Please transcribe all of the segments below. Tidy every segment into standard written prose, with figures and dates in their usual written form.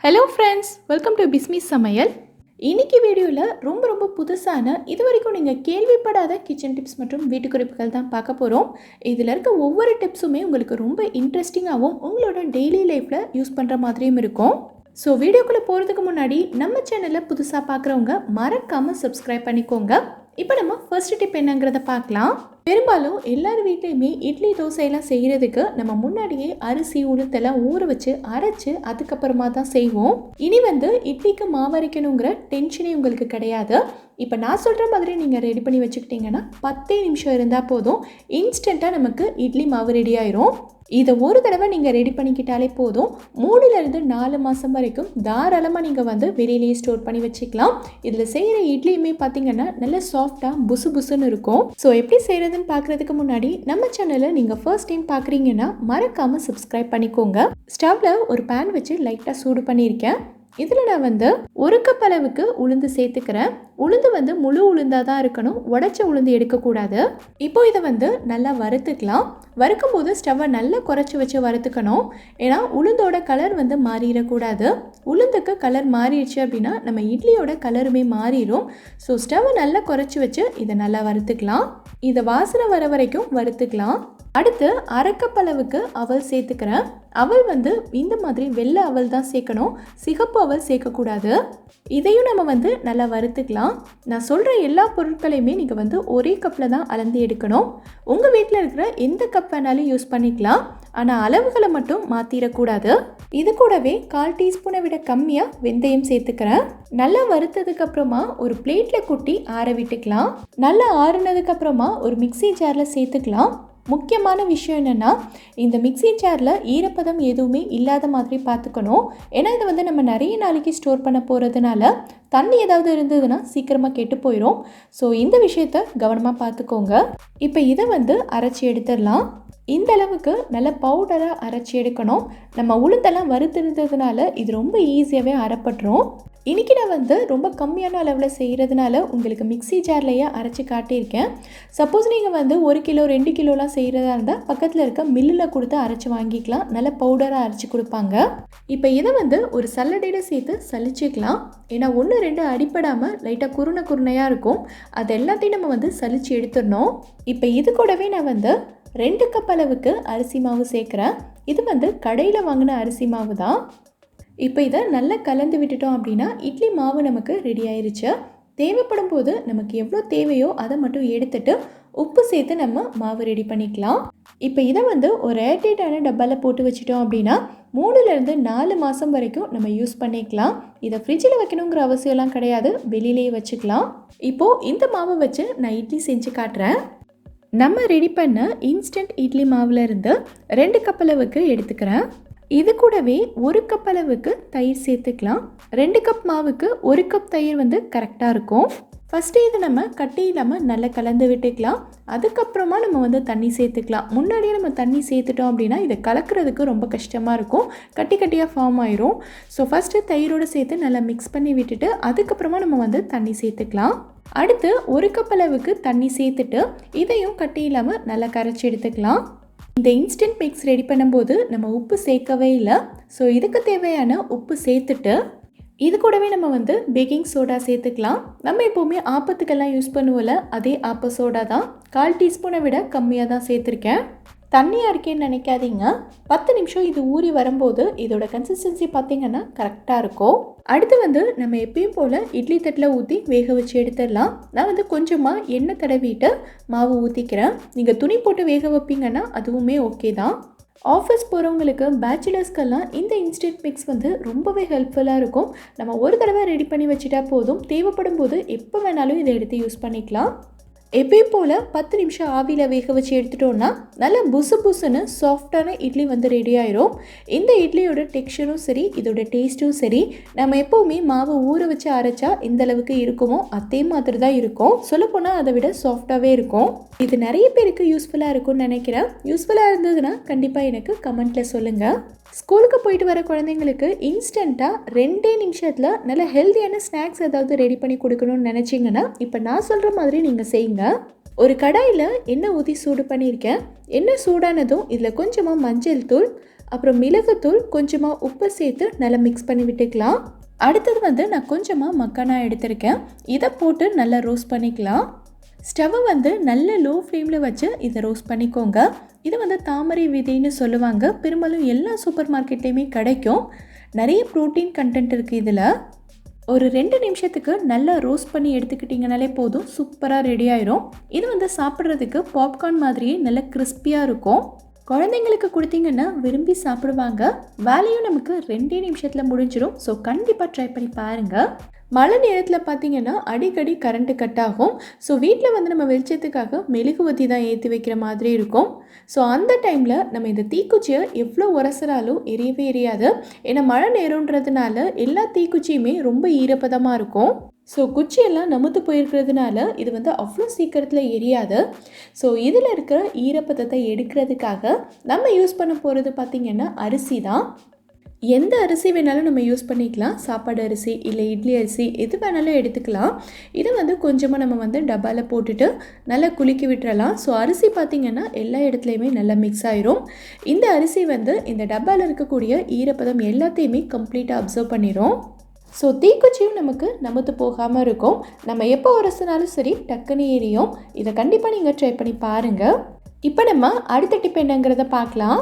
Hello friends, welcome to Bismi சமையல். இன்னைக்கு வீடியோவில் ரொம்ப புதுசான இது வரைக்கும் நீங்கள் கேள்விப்படாத கிச்சன் டிப்ஸ் மற்றும் வீட்டு குறிப்புகள் தான் பார்க்க போகிறோம். இதில் இருக்க ஒவ்வொரு டிப்ஸுமே உங்களுக்கு ரொம்ப இன்ட்ரெஸ்டிங்காகவும் உங்களோட டெய்லி லைஃப்பில் யூஸ் பண்ணுற மாதிரியும் இருக்கும். ஸோ வீடியோக்குள்ளே போகிறதுக்கு முன்னாடி நம்ம சேனலை புதுசாக பார்க்குறவங்க மறக்காமல் சப்ஸ்கிரைப் பண்ணிக்கோங்க. இப்போ நம்ம ஃபர்ஸ்ட் டிப் என்னங்கிறத பார்க்கலாம். பெரும்பாலும் எல்லார் வீட்லேயுமே இட்லி தோசையெல்லாம் செய்கிறதுக்கு நம்ம முன்னாடியே அரிசி உளுத்தெல்லாம் ஊற வச்சு அரைச்சி அதுக்கப்புறமா தான் செய்வோம். இனி இட்லிக்கு மாவரைக்கணுங்கிற டென்ஷனே உங்களுக்கு கிடையாது. இப்போ நான் சொல்கிற மாதிரி நீங்கள் ரெடி பண்ணி வச்சுக்கிட்டிங்கன்னா 10 நிமிஷம் இருந்தால் போதும், இன்ஸ்டண்ட்டாக நமக்கு இட்லி மாவு ரெடி ஆயிரும். இதை ஒரு தடவை நீங்கள் ரெடி பண்ணிக்கிட்டாலே போதும், 3லேருந்து 4 மாதம் வரைக்கும் தாராளமாக நீங்கள் வெளியிலேயே ஸ்டோர் பண்ணி வச்சுக்கலாம். இதில் செய்கிற இட்லியுமே பார்த்திங்கன்னா நல்ல சாஃப்டாக புசுன்னு இருக்கும். ஸோ எப்படி செய்கிறதுன்னு பார்க்குறதுக்கு முன்னாடி நம்ம சேனலை நீங்கள் ஃபர்ஸ்ட் டைம் பார்க்குறீங்கன்னா மறக்காமல் சப்ஸ்கிரைப் பண்ணிக்கோங்க. ஸ்டவ்வில் ஒரு பேன் வச்சு லைட்டாக சூடு பண்ணியிருக்கேன். இதில் நான் 1 கப் அளவுக்கு உளுந்து சேர்த்துக்கிறேன். உளுந்து முழு உளுந்தாக தான் இருக்கணும், உடைச்ச உளுந்து எடுக்கக்கூடாது. இப்போ இதை நல்லா வறுத்துக்கலாம். வறுக்கும் போது ஸ்டவ்வை நல்லா குறைச்சி வச்சு வறுத்துக்கணும். ஏன்னா உளுந்தோட கலர் மாறிடக்கூடாது. உளுந்துக்கு கலர் மாறிடுச்சு அப்படின்னா நம்ம இட்லியோட கலருமே மாறிடும். ஸோ ஸ்டவ்வை நல்லா குறைச்சி வச்சு இதை நல்லா வறுத்துக்கலாம். இதை வாசனை வர வரைக்கும் வறுத்துக்கலாம். அடுத்து 1/2 கப் அளவுக்கு அவல் சேர்த்துக்கிறேன். அவல் இந்த மாதிரி வெள்ளை அவல் தான் சேர்க்கணும், சிகப்பு அவல் சேர்க்கக்கூடாது. இதையும் நம்ம நல்லா வறுத்துக்கலாம். நான் சொல்கிற எல்லா பொருட்களையுமே நீங்கள் ஒரே கப்பில் தான் அளந்து எடுக்கணும். உங்கள் வீட்டில் இருக்கிற எந்த கப் வேணாலும் யூஸ் பண்ணிக்கலாம், ஆனால் அளவுகளை மட்டும் மாற்றிடக்கூடாது. இது கூடவே 1/4 டீஸ்பூனை விட கம்மியாக வெந்தயம் சேர்த்துக்கிறேன். நல்லா வறுத்ததுக்கு அப்புறமா ஒரு பிளேட்டில் கொட்டி ஆற விட்டுக்கலாம். நல்லா ஆறுனதுக்கு அப்புறமா ஒரு மிக்ஸி ஜாரில் சேர்த்துக்கலாம். முக்கியமான விஷயம் என்னென்னா, இந்த மிக்ஸி ஜாரில் ஈரப்பதம் எதுவுமே இல்லாத மாதிரி பார்த்துக்கணும். ஏன்னா இது நம்ம நிறைய நாளைக்கு ஸ்டோர் பண்ண போகிறதுனால தண்ணி ஏதாவது இருந்ததுன்னா சீக்கிரமாக கெட்டு போயிடும். ஸோ இந்த விஷயத்த கவனமாக பார்த்துக்கோங்க. இப்போ இதை அரைச்சி எடுத்துடலாம். இந்த அளவுக்கு நல்ல பவுடராக அரைச்சி எடுக்கணும். நம்ம உளுந்தெல்லாம் வறுத்துருந்ததுனால இது ரொம்ப ஈஸியாகவே அரைப்பட்டுரும். இன்றைக்கி நான் ரொம்ப கம்மியான அளவில் செய்கிறதுனால உங்களுக்கு மிக்ஸி ஜார்லையே அரைச்சி காட்டியிருக்கேன். சப்போஸ் நீங்கள் 1 கிலோ 2 கிலோலாம் செய்கிறதா இருந்தால் பக்கத்தில் இருக்க மில்லில் கொடுத்து அரைச்சி வாங்கிக்கலாம். நல்ல பவுடராக அரைச்சி கொடுப்பாங்க. இப்போ இதை ஒரு சல்லடையில் சேர்த்து சலிச்சிக்கலாம். ஏன்னா 1-2 அடிப்படாமல் லைட்டாக குருணையாக இருக்கும். அது எல்லாத்தையும் நம்ம சலிச்சு எடுத்துடணும். இப்போ இது கூடவே நான் 2 கப் அளவுக்கு அரிசி மாவு சேர்க்குறேன். இது கடையில் வாங்கின அரிசி மாவு தான். இப்போ இதை நல்லா கலந்து விட்டுட்டோம் அப்படின்னா இட்லி மாவு நமக்கு ரெடி ஆயிருச்சு. தேவைப்படும் போது நமக்கு எவ்வளோ தேவையோ அதை மட்டும் எடுத்துட்டு உப்பு சேர்த்து நம்ம மாவு ரெடி பண்ணிக்கலாம். இப்போ இதை ஒரு ஏர்டைட்டான டப்பாவில் போட்டு வச்சிட்டோம் அப்படின்னா 3லேருந்து 4 மாதம் வரைக்கும் நம்ம யூஸ் பண்ணிக்கலாம். இதை ஃப்ரிட்ஜில் வைக்கணுங்கிற அவசியம்லாம் கிடையாது, வெளியிலேயே வச்சுக்கலாம். இப்போது இந்த மாவை வச்சு நான் இட்லி செஞ்சு காட்டுறேன். நம்ம ரெடி பண்ண இன்ஸ்டன்ட் இட்லி மாவில் இருந்து 2 கப் அளவுக்கு எடுத்துக்கிறேன். இது கூடவே 1 கப் அளவுக்கு தயிர் சேர்த்துக்கலாம். 2 கப் மாவுக்கு 1 கப் தயிர் கரெக்டாக இருக்கும். ஃபஸ்ட்டு இது நம்ம கட்டி இல்லாமல் நல்லா கலந்து விட்டுக்கலாம். அதுக்கப்புறமா நம்ம தண்ணி சேர்த்துக்கலாம். முன்னாடியே நம்ம தண்ணி சேர்த்துட்டோம் அப்படின்னா இதை கலக்கிறதுக்கு ரொம்ப கஷ்டமாக இருக்கும், கட்டியாக ஃபார்ம் ஆயிரும். ஸோ ஃபஸ்ட்டு தயிரோடு சேர்த்து நல்லா மிக்ஸ் பண்ணி விட்டுட்டு அதுக்கப்புறமா நம்ம தண்ணி சேர்த்துக்கலாம். அடுத்து 1 கப் அளவுக்கு தண்ணி சேர்த்துட்டு இதையும் கட்டி இல்லாமல் நல்லா கரைச்சி எடுத்துக்கலாம். இந்த இன்ஸ்டன்ட் மிக்ஸ் ரெடி பண்ணும்போது நம்ம உப்பு சேர்க்கவே இல்லை. ஸோ இதுக்கு தேவையான உப்பு சேர்த்துட்டு இது கூடவே நம்ம பேக்கிங் சோடா சேர்த்துக்கலாம். நம்ம எப்போவுமே ஆப்பத்துக்கெல்லாம் யூஸ் பண்ணுவோம்ல, அதே ஆப்ப சோடா தான். 1/4 டீஸ்பூனை விட கம்மியாக தான் சேர்த்துருக்கேன். தண்ணியாக இருக்கேன்னு நினைக்காதீங்க. 10 நிமிஷம் இது ஊறி வரும்போது இதோட கன்சிஸ்டன்சி பார்த்திங்கன்னா கரெக்டாக இருக்கும். அடுத்து நம்ம எப்பயும் போல் இட்லி தட்டில் ஊற்றி வேக வச்சு எடுத்துடலாம். நான் கொஞ்சமாக எண்ணெய் தடவிட்டு மாவு ஊற்றிக்கிறேன். நீங்கள் துணி போட்டு வேக வைப்பீங்கன்னா அதுவுமே ஓகே தான். ஆஃபீஸ் போகிறவங்களுக்கு, பேச்சுலர்ஸ்க்கெல்லாம் இந்த இன்ஸ்டன்ட் மிக்ஸ் ரொம்பவே ஹெல்ப்ஃபுல்லாக இருக்கும். நம்ம ஒரு தடவை ரெடி பண்ணி வச்சுட்டா போதும், தேவைப்படும் போது எப்போ வேணாலும் இதை எடுத்து யூஸ் பண்ணிக்கலாம். எப்பயும் போல் 10 நிமிஷம் ஆவியில் வேக வச்சு எடுத்துட்டோன்னா நல்லா புசுன்னு சாஃப்டான இட்லி ரெடி ஆயிரும். இந்த இட்லியோட டெக்ஸ்சரும் சரி, இதோட டேஸ்ட்டும் சரி, நம்ம எப்போவுமே மாவு ஊற வச்சு அரைச்சா எந்த அளவுக்கு இருக்குமோ அதே மாதிரி தான் இருக்கும். சொல்லப்போனால் அதை விட சாஃப்டாகவே இருக்கும். இது நிறைய பேருக்கு யூஸ்ஃபுல்லாக இருக்கும்னு நினைக்கிறேன். யூஸ்ஃபுல்லாக இருந்ததுன்னா கண்டிப்பாக எனக்கு கமெண்ட்டில் சொல்லுங்கள். ஸ்கூலுக்கு போயிட்டு வர குழந்தைங்களுக்கு இன்ஸ்டண்ட்டாக 2 நிமிஷத்தில் நல்ல ஹெல்த்தியான ஸ்நாக்ஸ் ஏதாவது ரெடி பண்ணி கொடுக்கணும்னு நினச்சிங்கன்னா இப்போ நான் சொல்கிற மாதிரி நீங்கள் செய்யுங்க. ஒரு கடாயில் எண்ணெய் ஊற்றி சூடு பண்ணியிருக்கேன். எண்ணெய் சூடானதும் இதில் கொஞ்சமாக மஞ்சள் தூள், அப்புறம் மிளகுத்தூள், கொஞ்சமாக உப்பு சேர்த்து நல்லா மிக்ஸ் பண்ணி விட்டுக்கலாம். அடுத்தது வந்து நான் கொஞ்சமாக மக்கானா எடுத்திருக்கேன். இதை போட்டு நல்லா ரோஸ்ட் பண்ணிக்கலாம். ஸ்டவ்வை வந்து நல்ல லோ ஃப்ளேமில் வச்சு இதை ரோஸ்ட் பண்ணிக்கோங்க. இது வந்து தாமரை விதைன்னு சொல்லுவாங்க. பெரும்பாலும் எல்லா சூப்பர் மார்க்கெட்லேயுமே கிடைக்கும். நிறைய ப்ரோட்டீன் கண்டென்ட் இருக்குது இதில். ஒரு 2 நிமிஷத்துக்கு நல்லா ரோஸ்ட் பண்ணி எடுத்துக்கிட்டிங்கனாலே போதும், சூப்பராக ரெடி ஆயிரும். இது வந்து சாப்பிட்றதுக்கு பாப்கார்ன் மாதிரியே நல்லா கிறிஸ்பியாக இருக்கும். குழந்தைங்களுக்கு கொடுத்தீங்கன்னா விரும்பி சாப்பிடுவாங்க. வேலையும் நமக்கு 2 நிமிஷத்தில் முடிஞ்சிடும். ஸோ கண்டிப்பாக ட்ரை பண்ணி பாருங்கள். மழை நேரத்தில் பார்த்திங்கன்னா அடிக்கடி கரண்ட்டு கட் ஆகும். ஸோ வீட்டில் வந்து நம்ம வெளிச்சத்துக்காக மெழுகுவத்தி தான் ஏற்றி வைக்கிற மாதிரி இருக்கும். ஸோ அந்த டைமில் நம்ம இந்த தீக்குச்சியை எவ்வளோ உரசுறாலும் எரியவே எரியாது. ஏன்னா மழை நேரம்ன்றதுனால எல்லா தீக்குச்சியுமே ரொம்ப ஈரப்பதமாக இருக்கும். ஸோ குச்சியெல்லாம் நமுத்து போயிருக்கிறதுனால இது வந்து அவ்வளோ சீக்கிரத்தில் எரியாது. ஸோ இதில் இருக்கிற ஈரப்பதத்தை எடுக்கிறதுக்காக நம்ம யூஸ் பண்ண போகிறது பார்த்திங்கன்னா அரிசி தான். எந்த அரிசி வேணாலும் நம்ம யூஸ் பண்ணிக்கலாம். சாப்பாடு அரிசி இல்லை இட்லி அரிசி எது வேணாலும் எடுத்துக்கலாம். இதை வந்து கொஞ்சமாக நம்ம வந்து டப்பாவில் போட்டுட்டு நல்லா குலுக்கி விட்டுறலாம். ஸோ அரிசி பார்த்திங்கன்னா எல்லா இடத்துலையுமே நல்லா மிக்ஸ் ஆயிரும். இந்த அரிசி வந்து இந்த டப்பாவில் இருக்கக்கூடிய ஈரப்பதம் எல்லாத்தையுமே கம்ப்ளீட்டாக அப்சர்வ் பண்ணிடும். ஸோ தீக்குச்சியும் நமக்கு நமுத்து போகாமல் இருக்கும். நம்ம எப்போ உரசினாலும் சரி டக்குன்னு எரியும். இதை கண்டிப்பாக நீங்கள் ட்ரை பண்ணி பாருங்கள். இப்போ நம்ம அடுத்த டிப் என்னங்கிறத பார்க்கலாம்.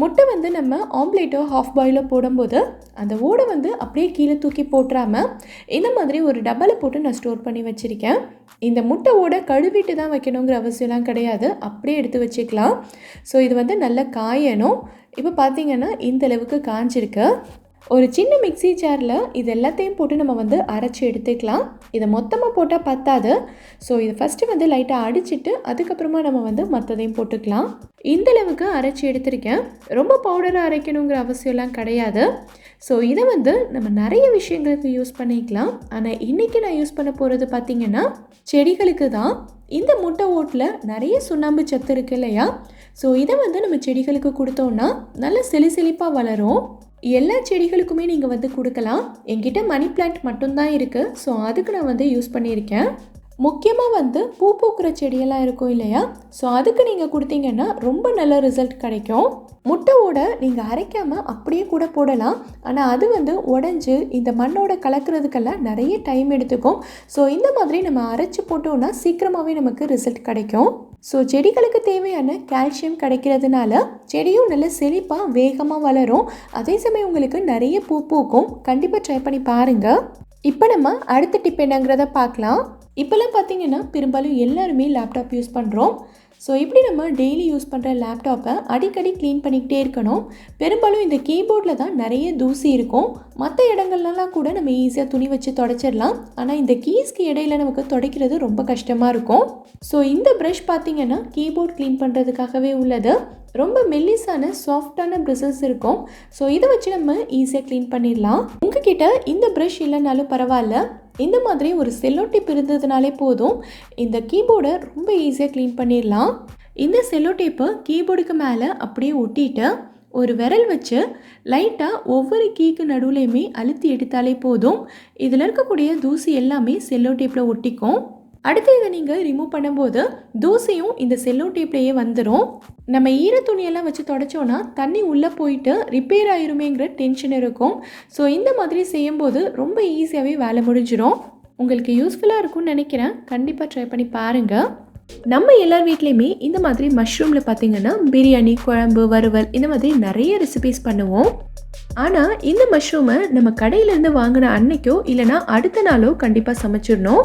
முட்டை வந்து நம்ம ஆம்லேட்டோ ஹாஃப் பாயிலோ போடும்போது அந்த ஓடை வந்து அப்படியே கீழே தூக்கி போட்டுறாமல் இந்த மாதிரி ஒரு டப்பாவில் போட்டு நான் ஸ்டோர் பண்ணி வச்சுருக்கேன். இந்த முட்டை ஓடை கழுவிட்டு தான் வைக்கணுங்கிற அவசியம்லாம் கிடையாது, அப்படியே எடுத்து வச்சுக்கலாம். ஸோ இது வந்து நல்லா காயணும். இப்போ பார்த்திங்கன்னா இந்த அளவுக்கு காஞ்சிருக்கு. ஒரு சின்ன மிக்ஸி ஜாரில் இது எல்லாத்தையும் போட்டு நம்ம வந்து அரைச்சி எடுத்துக்கலாம். இதை மொத்தமாக போட்டால் பத்தாது. ஸோ இதை ஃபஸ்ட்டு வந்து லைட்டாக அடிச்சுட்டு அதுக்கப்புறமா நம்ம வந்து மற்றதையும் போட்டுக்கலாம். இந்தளவுக்கு அரைச்சி எடுத்திருக்கேன். ரொம்ப பவுடராக அரைக்கணுங்கிற அவசியம்லாம் கிடையாது. ஸோ இதை வந்து நம்ம நிறைய விஷயங்களுக்கு யூஸ் பண்ணிக்கலாம். ஆனால் இன்றைக்கி நான் யூஸ் பண்ண போகிறது பார்த்திங்கன்னா செடிகளுக்கு தான். இந்த முட்டை ஓட்டில் நிறைய சுண்ணாம்பு சத்து இருக்குது இல்லையா? ஸோ இதை வந்து நம்ம செடிகளுக்கு கொடுத்தோன்னா நல்லா செழிப்பாக வளரும். எல்லா செடிகளுக்குமே நீங்கள் வந்து கொடுக்கலாம். என்கிட்ட மணி பிளான்ட் மட்டும்தான் இருக்குது. ஸோ அதுக்கு நான் வந்து யூஸ் பண்ணியிருக்கேன். முக்கியமாக வந்து பூ பூக்கிற செடியெல்லாம் இருக்கும் இல்லையா? ஸோ அதுக்கு நீங்கள் கொடுத்தீங்கன்னா ரொம்ப நல்ல ரிசல்ட் கிடைக்கும். முட்டையோட நீங்கள் அரைக்காமல் அப்படியே கூட போடலாம். ஆனால் அது வந்து உடஞ்சி இந்த மண்ணோட கலக்கிறதுக்கெல்லாம் நிறைய டைம் எடுத்துக்கும். ஸோ இந்த மாதிரி நம்ம அரைச்சி போட்டோன்னா சீக்கிரமாகவே நமக்கு ரிசல்ட் கிடைக்கும். ஸோ செடிகளுக்கு தேவையான கால்சியம் கிடைக்கிறதுனால செடியும் நல்ல செழிப்பாக வேகமாக வளரும். அதே சமயம் உங்களுக்கு நிறைய பூ பூக்கும். கண்டிப்பாக ட்ரை பண்ணி பாருங்கள். இப்போ நம்ம அடுத்த டிப் என்னங்கிறத பார்க்கலாம். இப்போல்லாம் பார்த்திங்கன்னா பெரும்பாலும் எல்லாருமே லேப்டாப் யூஸ் பண்ணுறோம். ஸோ இப்படி நம்ம டெய்லி யூஸ் பண்ணுற லேப்டாப்பை அடிக்கடி க்ளீன் பண்ணிக்கிட்டே இருக்கணும். பெரும்பாலும் இந்த கீபோர்டில் தான் நிறைய தூசி இருக்கும். மற்ற இடங்கள்லாம் கூட நம்ம ஈஸியாக துணி வச்சு தொடச்சிடலாம். ஆனால் இந்த கீஸ்க்கு இடையில நமக்கு துடைக்கிறது ரொம்ப கஷ்டமாக இருக்கும். ஸோ இந்த ப்ரஷ் பார்த்திங்கன்னா கீபோர்ட் க்ளீன் பண்ணுறதுக்காகவே உள்ளது. ரொம்ப மெல்லிசான சாஃப்டான ப்ரஷஸ் இருக்கும். ஸோ இதை வச்சு நம்ம ஈஸியாக க்ளீன் பண்ணிடலாம். உங்ககிட்ட இந்த ப்ரஷ் இல்லைனாலும் பரவாயில்ல, இந்த மாதிரி ஒரு செல்லோ டேப் இருந்ததுனாலே போதும், இந்த கீபோர்டை ரொம்ப ஈஸியாக க்ளீன் பண்ணிடலாம். இந்த செல்லோ டேப்பை கீபோர்டுக்கு மேலே அப்படியே ஒட்டிட்டு ஒரு விரல் வச்சு லைட்டாக ஒவ்வொரு கீக்கு நடுவுலையுமே அழுத்தி எடுத்தாலே போதும். இதில் இருக்கக்கூடிய தூசி எல்லாமே செல்லோ டேப்பில் ஒட்டிக்கும். அடுத்து இதை நீங்கள் ரிமூவ் பண்ணும்போது தூசியும் இந்த செல்லோ டேப்லேயே வந்துடும். நம்ம ஈர துணியெல்லாம் வச்சு தொடச்சோன்னா தண்ணி உள்ளே போயிட்டு ரிப்பேர் ஆயிருமேங்கிற டென்ஷன் இருக்கும். ஸோ இந்த மாதிரி செய்யும்போது ரொம்ப ஈஸியாகவே வேலை முடிஞ்சிடும். உங்களுக்கு யூஸ்ஃபுல்லாக இருக்கும்னு நினைக்கிறேன். கண்டிப்பாக ட்ரை பண்ணி பாருங்கள். நம்ம எல்லார் வீட்லேயுமே இந்த மாதிரி மஷ்ரூமில் பார்த்திங்கன்னா பிரியாணி, குழம்பு, வறுவல் இந்த மாதிரி நிறைய ரெசிபீஸ் பண்ணுவோம். ஆனால் இந்த மஷ்ரூமை நம்ம கடையிலேருந்து வாங்கின அன்னைக்கோ இல்லைனா அடுத்த நாளோ கண்டிப்பாக சமைச்சிடணும்.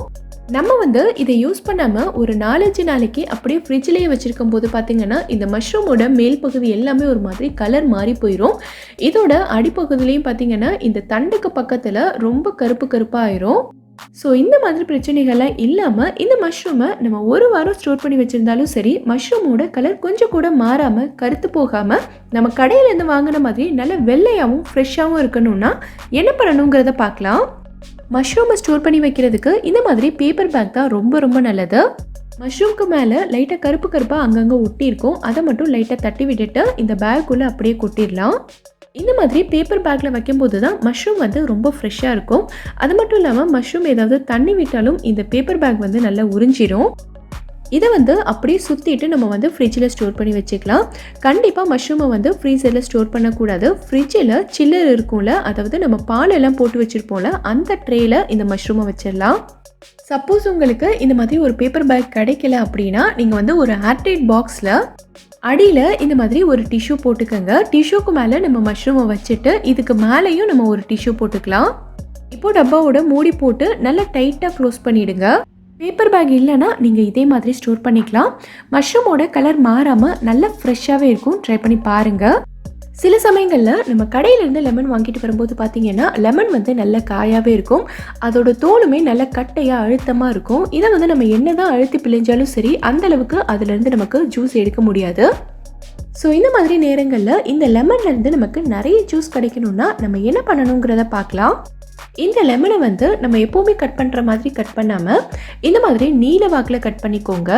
நம்ம வந்து இதை யூஸ் பண்ணாமல் ஒரு 4-5 நாளைக்கு அப்படியே ஃப்ரிட்ஜ்லேயே வச்சுருக்கும் போது பார்த்திங்கன்னா இந்த மஷ்ரூமோட மேல் பகுதி எல்லாமே ஒரு மாதிரி கலர் மாறி போயிடும். இதோட அடிப்பகுதியிலையும் பார்த்திங்கன்னா இந்த தண்டுக்கு பக்கத்தில் ரொம்ப கருப்பாக ஆயிரும். ஸோ இந்த மாதிரி பிரச்சனைகள்லாம் இல்லாமல் இந்த மஷ்ரூமை நம்ம 1 வாரம் ஸ்டோர் பண்ணி வச்சுருந்தாலும் சரி, மஷ்ரூமோட கலர் கொஞ்சம் கூட மாறாமல் கருத்து போகாமல் நம்ம கடையிலேருந்து வாங்கின மாதிரி நல்ல வெள்ளையாகவும் ஃப்ரெஷ்ஷாகவும் இருக்கணும்னா என்ன பண்ணணுங்கிறத பார்க்கலாம். மஷ்ரூமை ஸ்டோர் பண்ணி வைக்கிறதுக்கு இந்த மாதிரி பேப்பர் பேக் தான் ரொம்ப நல்லது. மஷ்ரூம்க்கு மேலே லைட்டாக கருப்பாக அங்கங்கே ஒட்டியிருக்கும். அதை மட்டும் லைட்டாக தட்டி விட்டுட்டு இந்த பேக்குள்ளே அப்படியே கொட்டிடலாம். இந்த மாதிரி பேப்பர் பேக்கில் வைக்கும்போது தான் மஷ்ரூம் வந்து ரொம்ப ஃப்ரெஷ்ஷாக இருக்கும். அது மட்டும் இல்லாமல் மஷ்ரூம் ஏதாவது தண்ணி விட்டாலும் இந்த பேப்பர் பேக் வந்து நல்லா உறிஞ்சிடும். இதை வந்து அப்படியே சுற்றிட்டு நம்ம வந்து ஃப்ரிட்ஜில் ஸ்டோர் பண்ணி வச்சுக்கலாம். கண்டிப்பாக மஷ்ரூமை வந்து ஃப்ரீசரில் ஸ்டோர் பண்ணக்கூடாது. ஃப்ரிட்ஜில் சில்லர் இருக்கும்ல, அதாவது நம்ம பாலெல்லாம் போட்டு வச்சுருப்போம்ல, அந்த ட்ரேயில் இந்த மஷ்ரூமை வச்சிடலாம். சப்போஸ் உங்களுக்கு இந்த மாதிரி ஒரு பேப்பர் பேக் கிடைக்கல அப்படின்னா நீங்கள் வந்து ஒரு ஏர்டைட் பாக்ஸில் அடியில் இந்த மாதிரி ஒரு டிஷ்யூ போட்டுக்கோங்க. டிஷ்யூக்கு மேலே நம்ம மஷ்ரூமை வச்சுட்டு இதுக்கு மேலேயும் நம்ம ஒரு டிஷ்யூ போட்டுக்கலாம். இப்போது டப்பாவோட மூடி போட்டு நல்லா டைட்டாக க்ளோஸ் பண்ணிவிடுங்க. பேப்பர் பேக் இல்லைன்னா நீங்கள் இதே மாதிரி ஸ்டோர் பண்ணிக்கலாம். மஷ்ரூமோட கலர் மாறாமல் நல்லா ஃப்ரெஷ்ஷாகவே இருக்கும். ட்ரை பண்ணி பாருங்கள். சில சமயங்களில் நம்ம கடையிலேருந்து லெமன் வாங்கிட்டு வரும்போது பார்த்தீங்கன்னா லெமன் வந்து நல்ல காயாகவே இருக்கும். அதோட தோலுமே நல்ல கட்டையாக அழுத்தமாக இருக்கும். இதை வந்து நம்ம என்ன தான் அழுத்தி பிழிஞ்சாலும் சரி அந்தளவுக்கு அதுலேருந்து நமக்கு ஜூஸ் எடுக்க முடியாது. ஸோ இந்த மாதிரி நேரங்களில் இந்த லெமன்லேருந்து நமக்கு நிறைய ஜூஸ் கிடைக்கணும்னா நம்ம என்ன பண்ணணுங்கிறத பார்க்கலாம். இந்த லெமனை வந்து நம்ம எப்போவுமே கட் பண்ணுற மாதிரி கட் பண்ணாமல் இந்த மாதிரி நீல வாக்கில் கட் பண்ணிக்கோங்க.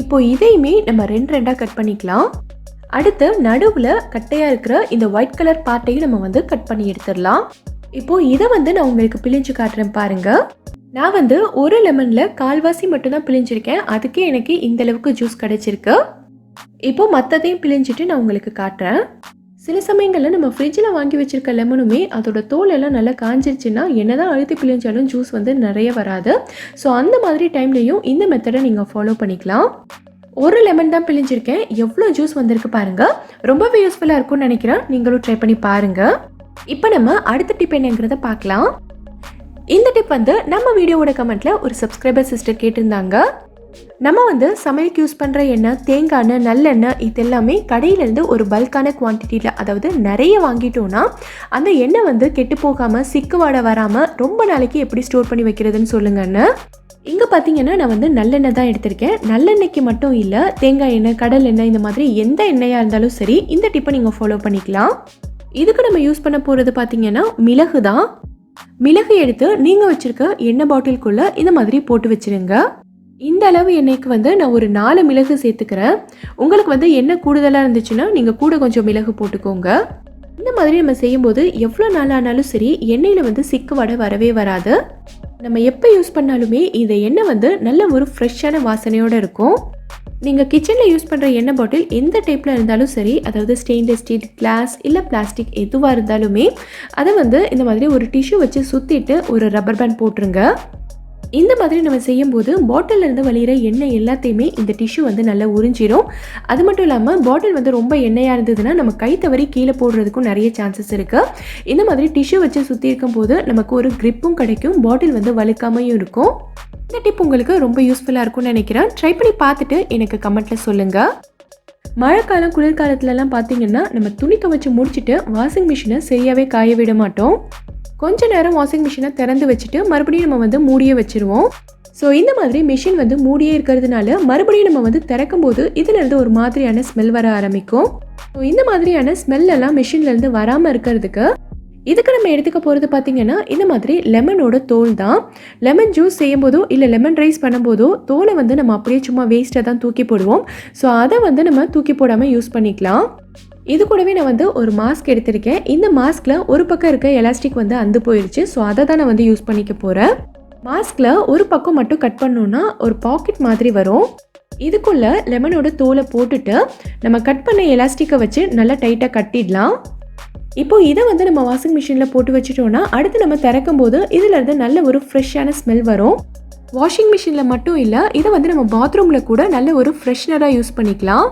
இப்போது இதையுமே நம்ம ரெண்டாக கட் பண்ணிக்கலாம். அடுத்து நடுவில் கட்டையாக இருக்கிற இந்த ஒயிட் கலர் பார்ட்டையும் நம்ம வந்து கட் பண்ணி எடுத்துடலாம். இப்போது இதை வந்து நான் உங்களுக்கு பிழிஞ்சு காட்டுறேன் பாருங்கள். நான் வந்து ஒரு லெமனில் கால்வாசி மட்டும்தான் பிழிஞ்சிருக்கேன். அதுக்கே எனக்கு இந்த அளவுக்கு ஜூஸ் கிடைச்சிருக்கு. இப்போது மற்றதையும் பிழிஞ்சிட்டு நான் உங்களுக்கு காட்டுறேன். சில சமயங்களில் நம்ம ஃப்ரிட்ஜில் வாங்கி வச்சுருக்க லெமனுமே அதோட தோலெல்லாம் நல்லா காஞ்சிருச்சுன்னா என்ன தான் அழுத்தி பிழிஞ்சாலும் ஜூஸ் வந்து நிறைய வராது. ஸோ அந்த மாதிரி டைம்லேயும் இந்த மெத்தடை நீங்கள் ஃபாலோ பண்ணிக்கலாம். ஒரு லெமன் தான் பிழிஞ்சிருக்கேன். எவ்வளோ ஜூஸ் வந்திருக்கு பாருங்கள். ரொம்பவே யூஸ்ஃபுல்லாக இருக்கும்னு நினைக்கிறேன். நீங்களும் ட்ரை பண்ணி பாருங்கள். இப்போ நம்ம அடுத்த டிப் என்னங்கிறத பார்க்கலாம். இந்த டிப் வந்து நம்ம வீடியோவோட கமெண்ட்டில் ஒரு சப்ஸ்கிரைபர் சிஸ்டர் கேட்டிருந்தாங்க. நம்ம வந்து சமையலுக்கு யூஸ் பண்ணுற எண்ணெய், தேங்காய் எண்ணெய், நல்லெண்ணெய் இது எல்லாமே கடையிலேருந்து ஒரு பல்கான குவான்டிட்டியில் அதாவது நிறைய வாங்கிட்டோன்னா அந்த எண்ணெய் வந்து கெட்டு போகாமல் சிக்கு வாடை வராமல் ரொம்ப நாளைக்கு எப்படி ஸ்டோர் பண்ணி வைக்கிறதுன்னு சொல்லுங்கன்னு. இங்கே பார்த்தீங்கன்னா நான் வந்து நல்லெண்ணெய் தான் எடுத்திருக்கேன். நல்லெண்ணெய்க்கு மட்டும் இல்லை, தேங்காய் எண்ணெய், கடல் எண்ணெய் இந்த மாதிரி எந்த எண்ணெயாக இருந்தாலும் சரி இந்த டிப்பை நீங்கள் ஃபாலோ பண்ணிக்கலாம். இதுக்கு நம்ம யூஸ் பண்ண போகிறது பார்த்தீங்கன்னா மிளகு தான். மிளகு எடுத்து நீங்கள் வச்சுருக்க எண்ணெய் பாட்டிலுக்குள்ளே இந்த மாதிரி போட்டு வச்சுருங்க. இந்த அளவு எண்ணெய்க்கு வந்து நான் ஒரு 4 மிளகு சேர்த்துக்கிறேன். உங்களுக்கு வந்து எண்ணெய் கூடுதலாக இருந்துச்சுன்னா நீங்கள் கூட கொஞ்சம் மிளகு போட்டுக்கோங்க. இந்த மாதிரி நம்ம செய்யும்போது எவ்வளோ நாள் ஆனாலும் சரி எண்ணெயில் வந்து சிக்கு வடை வரவே வராது. நம்ம எப்போ யூஸ் பண்ணாலுமே இந்த எண்ணெய் வந்து நல்ல ஒரு ஃப்ரெஷ்ஷான வாசனையோடு இருக்கும். நீங்கள் கிச்சனில் யூஸ் பண்ணுற எண்ணெய் பாட்டில் எந்த டைப்பில் இருந்தாலும் சரி, அதாவது ஸ்டெயின்லெஸ் ஸ்டீல், கிளாஸ் இல்லை பிளாஸ்டிக் எதுவாக இருந்தாலுமே அதை வந்து இந்த மாதிரி ஒரு டிஷ்யூ வச்சு சுற்றிட்டு ஒரு ரப்பர் பேண்ட் போட்டுருங்க. இந்த மாதிரி நம்ம செய்யும்போது பாட்டிலேருந்து வழிகிற எண்ணெய் எல்லாத்தையுமே இந்த டிஷ்யூ வந்து நல்லா உறிஞ்சிடும். அது மட்டும் இல்லாமல் பாட்டில் வந்து ரொம்ப எண்ணெயாக இருந்ததுன்னா நம்ம கை தவறி கீழே போடுறதுக்கும் நிறைய சான்சஸ் இருக்குது. இந்த மாதிரி டிஷ்யூ வச்சு சுற்றி இருக்கும் போது நமக்கு ஒரு கிரிப்பும் கிடைக்கும், பாட்டில் வந்து வழுக்காமையும் இருக்கும். இந்த டிப் உங்களுக்கு ரொம்ப யூஸ்ஃபுல்லாக இருக்கும்னு நினைக்கிறேன். ட்ரை பண்ணி பார்த்துட்டு எனக்கு கமெண்ட்டில் சொல்லுங்கள். மழைக்காலம் குளிர்காலத்துலலாம் பார்த்தீங்கன்னா நம்ம துணி துவைச்சி முடிச்சுட்டு வாஷிங் மிஷினை சரியாகவே காய விட மாட்டோம். கொஞ்ச நேரம் வாஷிங் மிஷினை திறந்து வச்சுட்டு மறுபடியும் நம்ம வந்து மூடியே வச்சுருவோம். ஸோ இந்த மாதிரி மிஷின் வந்து மூடியே இருக்கிறதுனால மறுபடியும் நம்ம வந்து திறக்கும் போது இதிலேருந்து ஒரு மாதிரியான ஸ்மெல் வர ஆரம்பிக்கும். ஸோ இந்த மாதிரியான ஸ்மெல்லெல்லாம் மிஷின்லேருந்து வராமல் இருக்கிறதுக்கு இதுக்கு நம்ம எடுத்துக்க போகிறது பார்த்திங்கன்னா இந்த மாதிரி லெமனோட தோல் தான். லெமன் ஜூஸ் செய்யும் போதோ இல்லை லெமன் ரைஸ் பண்ணும்போதோ தோலை வந்து நம்ம அப்படியே சும்மா வேஸ்ட்டாக தான் தூக்கி போடுவோம். ஸோ அதை வந்து நம்ம தூக்கி போடாமல் யூஸ் பண்ணிக்கலாம். இது கூடவே நான் வந்து ஒரு மாஸ்க் எடுத்திருக்கேன். இந்த மாஸ்கில் ஒரு பக்கம் இருக்க எலாஸ்டிக் வந்து அந்து போயிடுச்சு. ஸோ அதை தான் நான் வந்து யூஸ் பண்ணிக்க போகிறேன். மாஸ்கில் ஒரு பக்கம் மட்டும் கட் பண்ணோன்னா ஒரு பாக்கெட் மாதிரி வரும். இதுக்குள்ளே லெமனோட தோலை போட்டுட்டு நம்ம கட் பண்ண எலாஸ்டிக்கை வச்சு நல்லா டைட்டாக கட்டிடலாம். இப்போது இதை வந்து நம்ம வாஷிங் மிஷினில் போட்டு வச்சுட்டோன்னா அடுத்து நம்ம திறக்கும் போது இதிலேருந்து நல்ல ஒரு ஃப்ரெஷ்ஷான ஸ்மெல் வரும். வாஷிங் மிஷினில் மட்டும் இல்லை, இதை வந்து நம்ம பாத்ரூமில் கூட நல்ல ஒரு ஃப்ரெஷ்னராக யூஸ் பண்ணிக்கலாம்.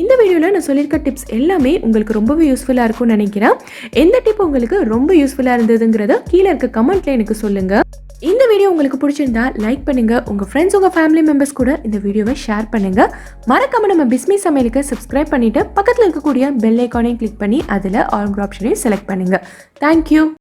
இந்த வீடியோவில் நான் சொல்லியிருக்க டிப்ஸ் எல்லாமே உங்களுக்கு ரொம்பவே யூஸ்ஃபுல்லாக இருக்கும்னு நினைக்கிறேன். எந்த டிப் உங்களுக்கு ரொம்ப யூஸ்ஃபுல்லாக இருந்ததுங்கிறத கீழே இருக்க கமெண்ட்டில் எனக்கு சொல்லுங்கள். இந்த வீடியோ உங்களுக்கு பிடிச்சிருந்தா லைக் பண்ணுங்கள். உங்கள் ஃப்ரெண்ட்ஸ், உங்கள் ஃபேமிலி மெம்பர்ஸ் கூட இந்த வீடியோவை ஷேர் பண்ணுங்கள். மறக்காமல் நம்ம பிஸ்மி சமையலுக்கு சப்ஸ்கிரைப் பண்ணிவிட்டு பக்கத்தில் இருக்கக்கூடிய பெல் ஐக்கானையும் கிளிக் பண்ணி அதில் ஆல் ஆப்ஷனையும் செலக்ட் பண்ணுங்கள். தேங்க்யூ.